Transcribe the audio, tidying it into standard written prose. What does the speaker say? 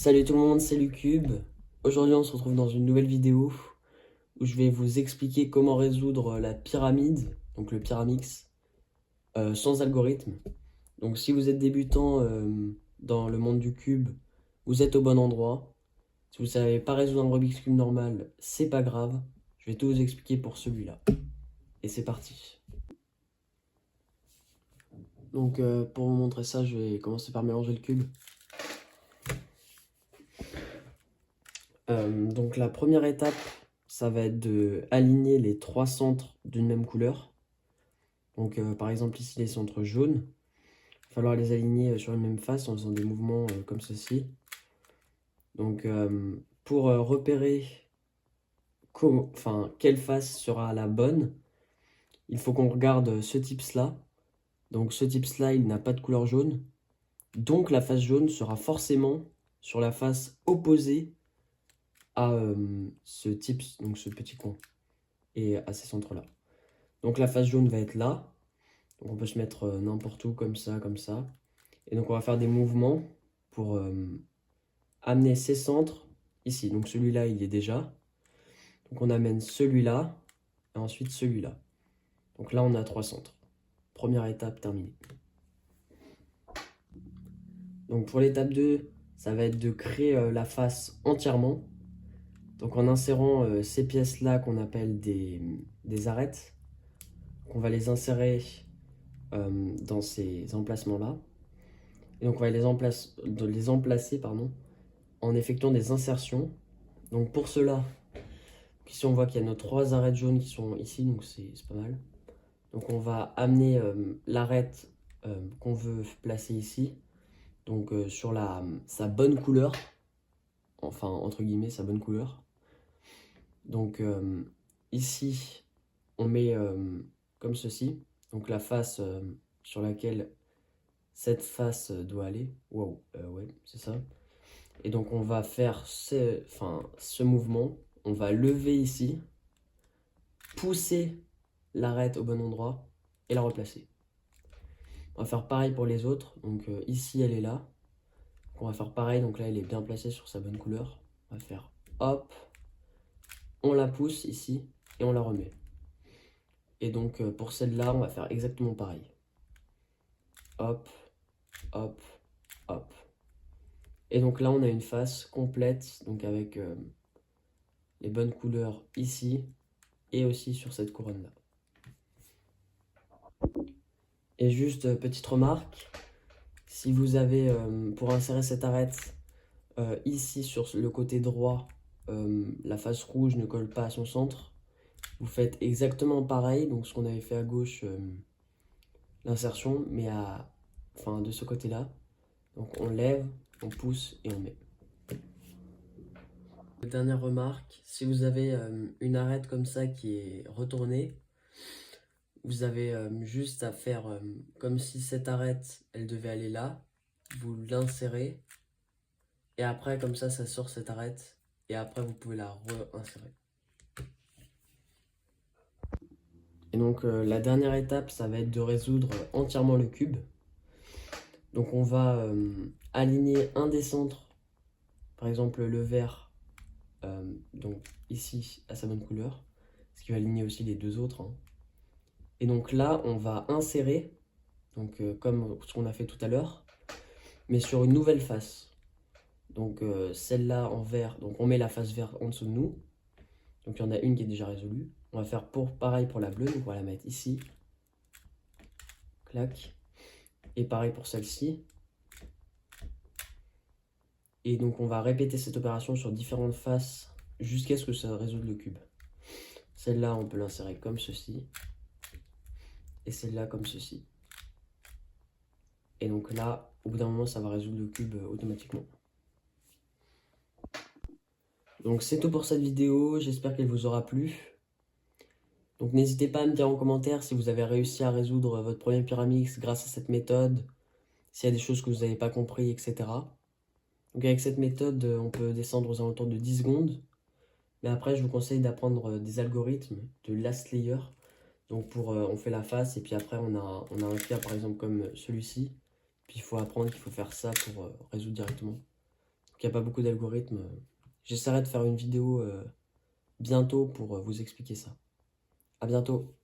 Salut tout le monde, c'est Lucube. Aujourd'hui on se retrouve dans une nouvelle vidéo où je vais vous expliquer comment résoudre la pyramide, donc le Pyramix, sans algorithme. Donc si vous êtes débutant dans le monde du cube, vous êtes au bon endroit. Si vous ne savez pas résoudre un Rubik's Cube normal, c'est pas grave. Je vais tout vous expliquer pour celui-là. Et c'est parti. Donc pour vous montrer ça, je vais commencer par mélanger le cube. Donc la première étape, ça va être de aligner les trois centres d'une même couleur. Donc par exemple ici les centres jaunes, il va falloir les aligner sur une même face en faisant des mouvements comme ceci. Donc pour repérer quelle face sera la bonne, il faut qu'on regarde ce tips-là. Donc ce tips-là, il n'a pas de couleur jaune. Donc la face jaune sera forcément sur la face opposée à ce tips, donc ce petit coin, et à ces centres-là. Donc la face jaune va être là. Donc on peut se mettre n'importe où, comme ça, comme ça. Et donc on va faire des mouvements pour amener ces centres ici. Donc celui-là, il y est déjà. Donc on amène celui-là, et ensuite celui-là. Donc là, on a trois centres. Première étape terminée. Donc pour l'étape 2, ça va être de créer la face entièrement. Donc en insérant ces pièces-là qu'on appelle des arêtes. On va les insérer dans ces emplacements-là. Et donc on va les emplacer en effectuant des insertions. Donc pour cela, ici on voit qu'il y a nos trois arêtes jaunes qui sont ici, donc c'est pas mal. Donc on va amener l'arête qu'on veut placer ici, donc sur sa bonne couleur, enfin entre guillemets sa bonne couleur. Donc ici on met comme ceci, donc la face sur laquelle cette face doit aller. Wow, ouais, c'est ça. Et donc on va faire ce mouvement, on va lever ici, pousser l'arête au bon endroit et la replacer. On va faire pareil pour les autres, donc ici elle est là. Donc, on va faire pareil, donc là elle est bien placée sur sa bonne couleur. On va faire hop, on la pousse ici et on la remet. Et donc pour celle-là, on va faire exactement pareil. Hop, hop, hop. Et donc là on a une face complète, donc avec les bonnes couleurs ici et aussi sur cette couronne là. Et juste petite remarque, si vous avez pour insérer cette arête ici sur le côté droit, la face rouge ne colle pas à son centre, vous faites exactement pareil, donc ce qu'on avait fait à gauche, l'insertion, mais de ce côté là. Donc on lève, on pousse et on met. Dernière remarque, si vous avez une arête comme ça qui est retournée, vous avez juste à faire comme si cette arête, elle devait aller là. Vous l'insérez. Et après, comme ça sort cette arête. Et après, vous pouvez la réinsérer. Et donc, la dernière étape, ça va être de résoudre entièrement le cube. Donc, on va aligner un des centres. Par exemple, le vert, donc ici, à sa bonne couleur. Ce qui va aligner aussi les deux autres, hein. Et donc là, on va insérer, donc comme ce qu'on a fait tout à l'heure, mais sur une nouvelle face. Donc celle-là en vert, donc on met la face verte en dessous de nous. Donc il y en a une qui est déjà résolue. On va faire pareil pour la bleue, donc on va la mettre ici. Clac. Et pareil pour celle-ci. Et donc on va répéter cette opération sur différentes faces jusqu'à ce que ça résolve le cube. Celle-là, on peut l'insérer comme ceci. Et celle-là comme ceci. Et donc là, au bout d'un moment, ça va résoudre le cube automatiquement. Donc c'est tout pour cette vidéo, j'espère qu'elle vous aura plu. Donc n'hésitez pas à me dire en commentaire si vous avez réussi à résoudre votre premier Pyramix grâce à cette méthode, s'il y a des choses que vous n'avez pas compris, etc. Donc avec cette méthode, on peut descendre aux alentours de 10 secondes. Mais après, je vous conseille d'apprendre des algorithmes de last layer. Donc on fait la face et puis après on a un cas par exemple comme celui-ci. Puis il faut apprendre qu'il faut faire ça pour résoudre directement. il n'y a pas beaucoup d'algorithmes. J'essaierai de faire une vidéo bientôt pour vous expliquer ça. À bientôt.